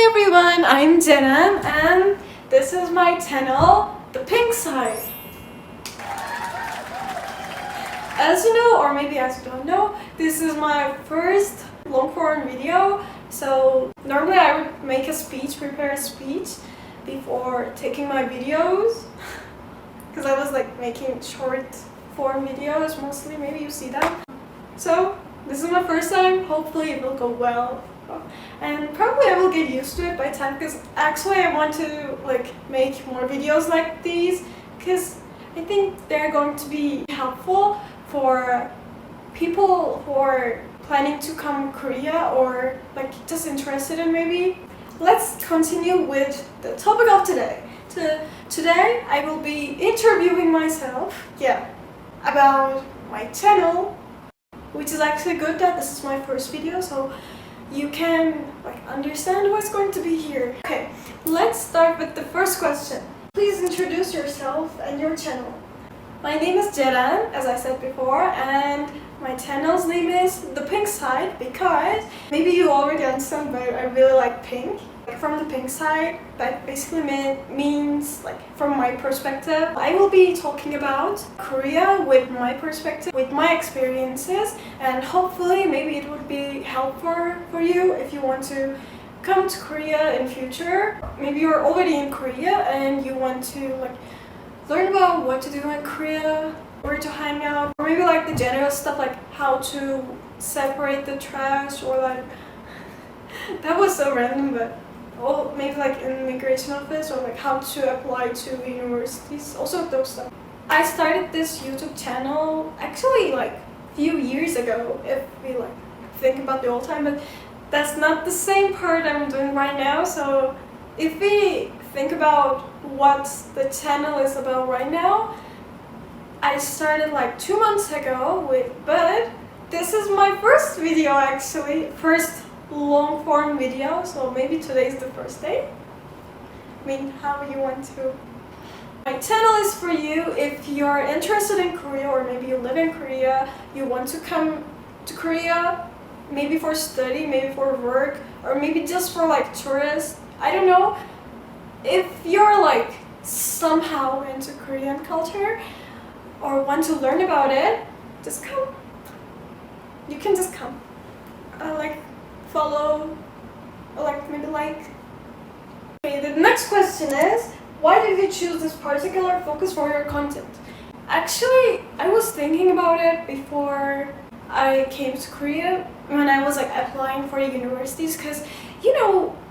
everyone, I'm Jenna and this is my channel, The Pink Side. As you know, or maybe as you don't know, this is my first long form video. So normally I would prepare a speech before taking my videos because I was like making short form videos mostly, maybe you see that. So this is my first time, hopefully it will go well. And probably I will get used to it by time, because actually I want to make more videos like these because I think they're going to be helpful for people who are planning to come to Korea or just interested in maybe. Let's continue with the topic of today. Today I will be interviewing myself, about my channel, which is actually good that this is my first video, so you can understand what's going to be here. Okay, let's start with the first question. Please introduce yourself and your channel. My name is Jeran, as I said before, and my channel's name is The Pink Side because maybe you already understand, but I really like pink. From the pink side, that basically means from my perspective. I will be talking about Korea with my perspective, with my experiences, and hopefully maybe it would be helpful for you if you want to come to Korea in future. Maybe you're already in Korea and you want to learn about what to do in Korea, where to hang out, or maybe the general stuff like how to separate the trash, or that was so random, but maybe in immigration office, or how to apply to universities, also those stuff. I started this YouTube channel actually few years ago, if we think about the old time, but that's not the same part I'm doing right now. So if we think about what the channel is about right now, I started 2 months ago but this is my first video actually, first long form video, so maybe today is the first day. I mean, how you want to. My channel is for you if you're interested in Korea, or maybe you live in Korea, you want to come to Korea, maybe for study, maybe for work, or maybe just for tourists. I don't know. If you're somehow into Korean culture or want to learn about it, just come. You can just come. Follow, or maybe like. Okay, the next question is, why did you choose this particular focus for your content? Actually, I was thinking about it before I came to Korea when I was applying for the universities, because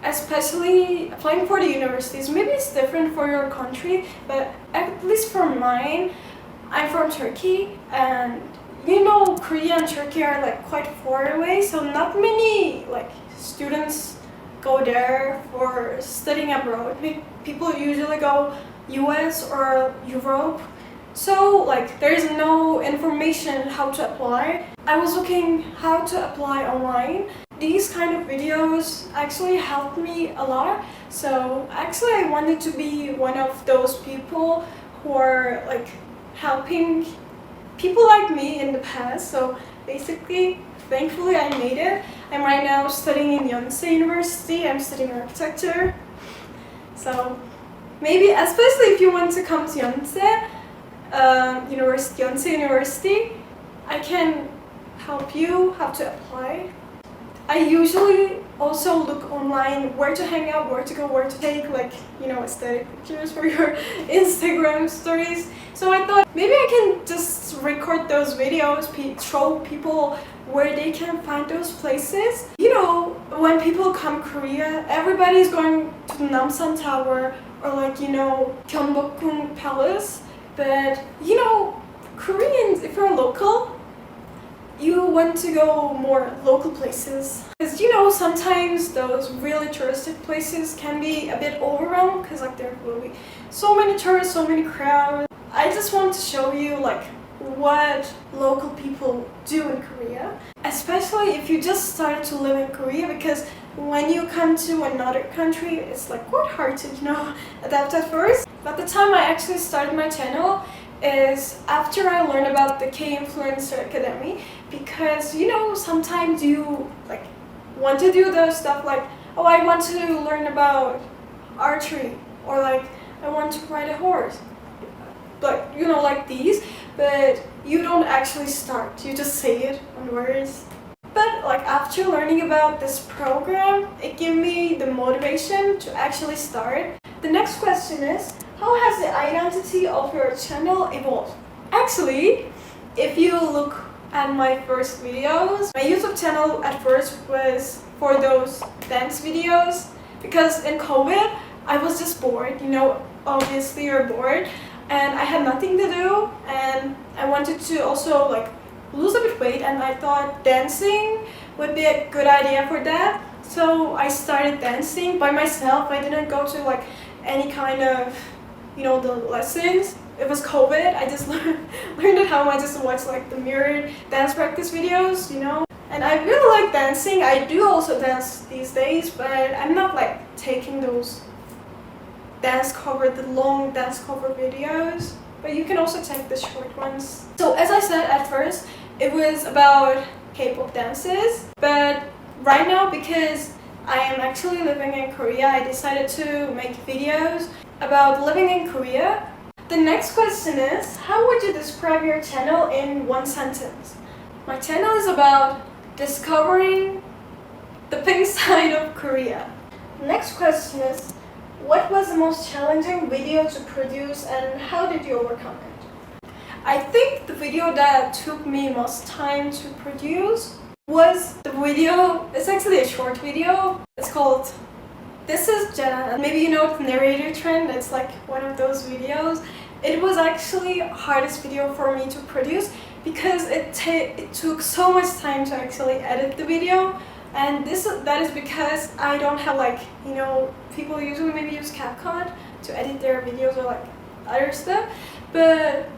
especially applying for the universities, maybe it's different for your country, but at least for mine, I'm from Turkey, and Korea and Turkey are quite far away, so not many students go there for studying abroad. People usually go US or Europe, so there's no information how to apply. I was looking how to apply online. These kind of videos actually helped me a lot, so actually I wanted to be one of those people who are helping people like me in the past. So basically, thankfully I made it. I'm right now studying in Yonsei University. I'm studying architecture. So maybe, especially if you want to come to Yonsei University, I can help you how to apply. I usually also look online where to hang out, where to go, where to take aesthetic pictures for your Instagram stories. So I thought maybe I can just record those videos, show people where they can find those places. When people come to Korea, everybody's going to Namsan Tower or Gyeongbokgung Palace. But Koreans, if you're local, you want to go more local places. Because sometimes those really touristic places can be a bit overwhelmed because there will be so many tourists, so many crowds. I just want to show you what local people do in Korea, especially if you just started to live in Korea, because when you come to another country, it's quite hard to adapt at first. But the time I actually started my channel is after I learned about the K-Influencer Academy, because sometimes you want to do the stuff oh, I want to learn about archery, or like I want to ride a horse, like like these, but you don't actually start, you just say it on words. But like after learning about this program, it gave me the motivation to actually start. The next question is, how has the identity of your channel evolved? Actually, if you look at my first videos, my YouTube channel at first was for those dance videos, because in COVID, I was just bored, obviously you're bored, and I had nothing to do, and I wanted to also like lose a bit weight, and I thought dancing would be a good idea for that. So I started dancing by myself. I didn't go to like any kind of the lessons. It was COVID. I just learned at home. I just watched like the mirrored dance practice videos, and I really like dancing. I do also dance these days, but I'm not like taking those the long dance cover videos, but you can also take the short ones. So as I said at first, it was about K-pop dances, but right now, because I am actually living in Korea, I decided to make videos about living in Korea. The next question is, how would you describe your channel in one sentence? My channel is about discovering the pink side of Korea. Next question is, what was the most challenging video to produce and how did you overcome it? I think the video that took me most time to produce was the video, it's actually a short video. It's called This is Jenna. Maybe you know the narrator trend, it's like one of those videos. It was actually the hardest video for me to produce because it took so much time to actually edit the video. And that is because I don't have like, people usually maybe use CapCut to edit their videos or like other stuff, but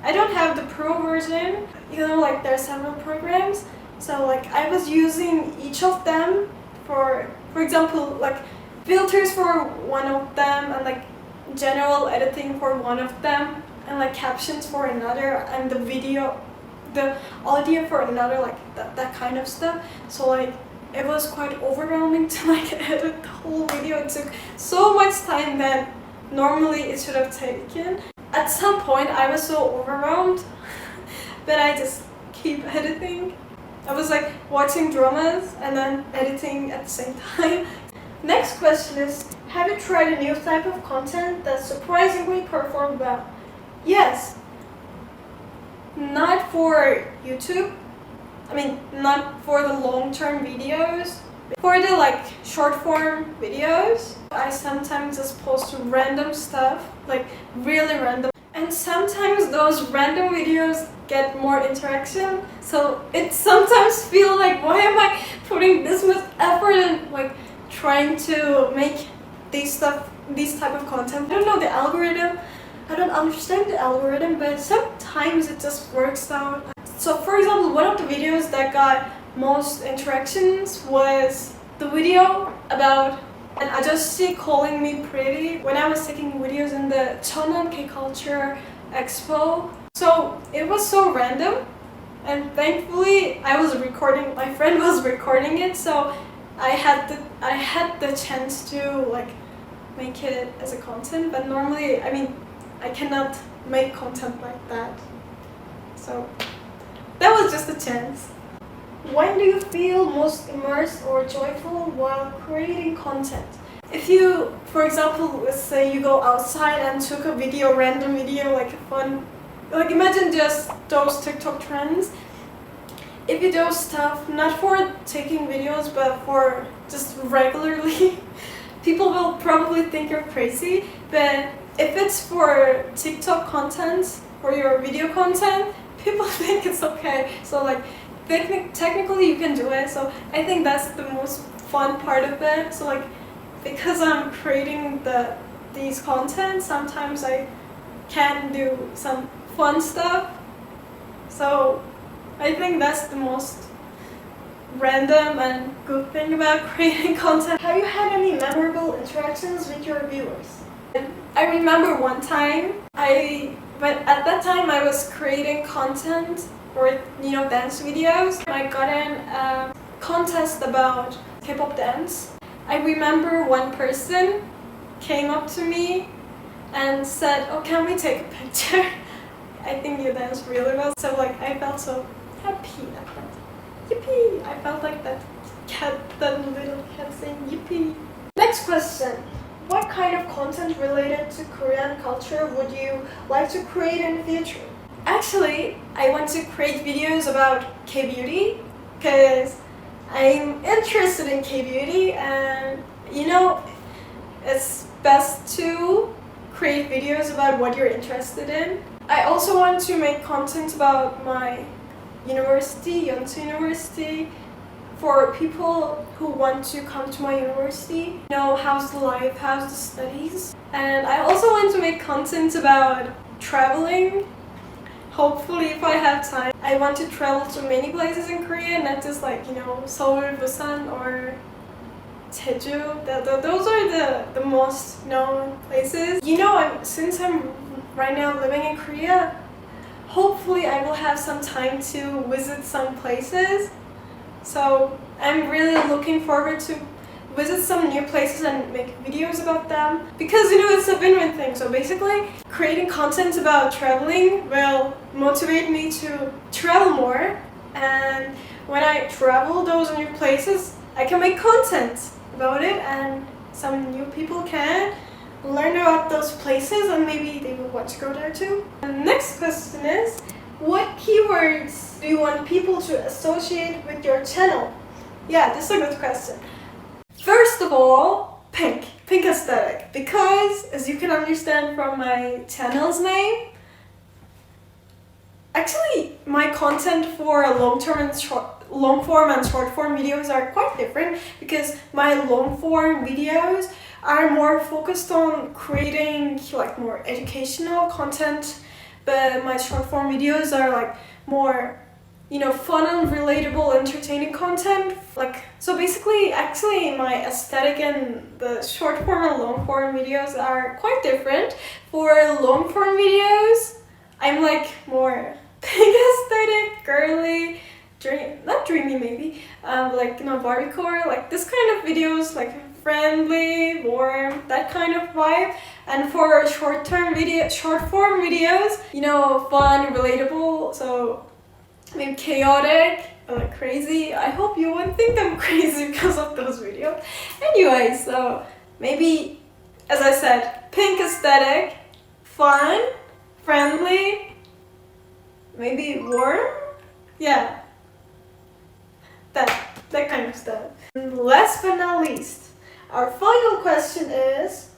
I don't have the pro version, like there are several programs. So like I was using each of them for example, like filters for one of them and like general editing for one of them and like captions for another and the audio for another, like that kind of stuff. So like it was quite overwhelming to like edit the whole video. It took so much time that normally it should have taken. At some point I was so overwhelmed that I just keep editing. I was like watching dramas and then editing at the same time. Next question is, have you tried a new type of content that surprisingly performed well? Yes. Not for YouTube. I mean, not for the long-term videos. For the like short-form videos, I sometimes just post random stuff, like really random. And sometimes those random videos get more interaction. So it sometimes feels like, why am I putting this much effort in like trying to make this type of content? I don't know the algorithm. I don't understand the algorithm, but sometimes it just works out. So for example, one of the videos that got most interactions was the video about an ajashi calling me pretty when I was taking videos in the Cheonan K-Culture Expo. So it was so random, and thankfully my friend was recording it, so I had the chance to like make it as a content, but normally, I cannot make content like that. So that was just a chance. When do you feel most immersed or joyful while creating content? If you, for example, let's say you go outside and took a random video, like a fun, like imagine just those TikTok trends. If you do stuff not for taking videos but for just regularly, people will probably think you're crazy. But if it's for TikTok content, for your video content, people think it's okay. So like technically you can do it. So I think that's the most fun part of it. So like because I'm creating these content, sometimes I can do some fun stuff. So I think that's the most random and good thing about creating content. Have you had any memorable interactions with your viewers? I remember one time, but at that time I was creating content for dance videos. I got in a contest about K-pop dance. I remember one person came up to me and said, "Oh, can we take a picture? I think you dance really well." So like I felt so happy at that. Yippee! I felt like that little cat saying yippee. Next question. What kind of content related to Korean culture would you like to create in the future? Actually, I want to create videos about K-beauty because I'm interested in K-beauty, and you know, it's best to create videos about what you're interested in. I also want to make content about my university, Yeonsu University, for people who want to come to my university. You know, how's the life, how's the studies. And I also want to make content about traveling. Hopefully, if I have time, I want to travel to many places in Korea, not just like, you know, Seoul, Busan, or Jeju. Those are the most known places. You know, since I'm right now living in Korea, hopefully I will have some time to visit some places. So I'm really looking forward to visit some new places and make videos about them, because you know, it's a win-win thing. So basically, creating content about traveling will motivate me to travel more, and when I travel those new places, I can make content about it, and some new people can learn about those places and maybe they will want to go there too. The next question is, what keywords do you want people to associate with your channel? Yeah, this is a good question. First of all, pink aesthetic, because as you can understand from my channel's name, actually my content for long form and short form videos are quite different, because my long form videos are more focused on creating like more educational content, but my short form videos are like more, you know, fun and relatable, entertaining content. Like, so basically, actually my aesthetic in the short form and long form videos are quite different. For long form videos, I'm like more pink aesthetic, girly, not dreamy maybe, like, you know, Barbiecore, like this kind of videos, like friendly, warm, that kind of vibe. And for short form videos, you know, fun, relatable, so maybe chaotic, like crazy. I hope you wouldn't think I'm crazy because of those videos. Anyway, so maybe, as I said, pink aesthetic, fun, friendly, maybe warm, yeah, that kind of stuff. And last but not least, our final question is,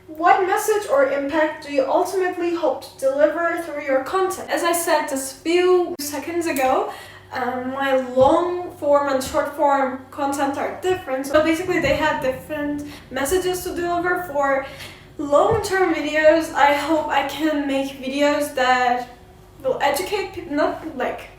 what message or impact do you ultimately hope to deliver through your content? As I said just a few seconds ago, my long form and short form content are different. So basically they have different messages to deliver. For long-term videos, I hope I can make videos that will educate people, not like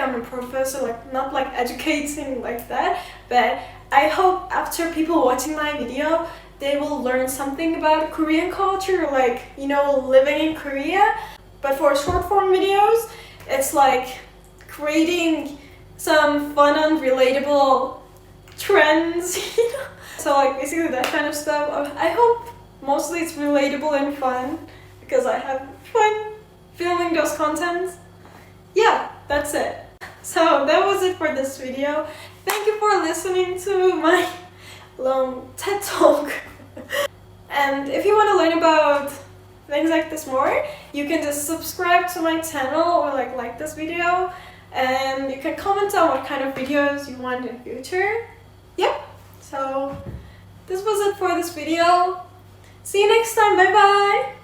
I'm a professor, like not like educating like that, but I hope after people watching my video, they will learn something about Korean culture, like, you know, living in Korea. But for short form videos, it's like creating some fun and relatable trends, you know? So like basically that kind of stuff. I hope mostly it's relatable and fun, because I have fun filming those contents. Yeah, that's it. So that was it for this video. Thank you for listening to my long TED Talk. And if you want to learn about things like this more, you can just subscribe to my channel or like this video, and you can comment on what kind of videos you want in future. Yep, so this was it for this video. See you next time, bye bye!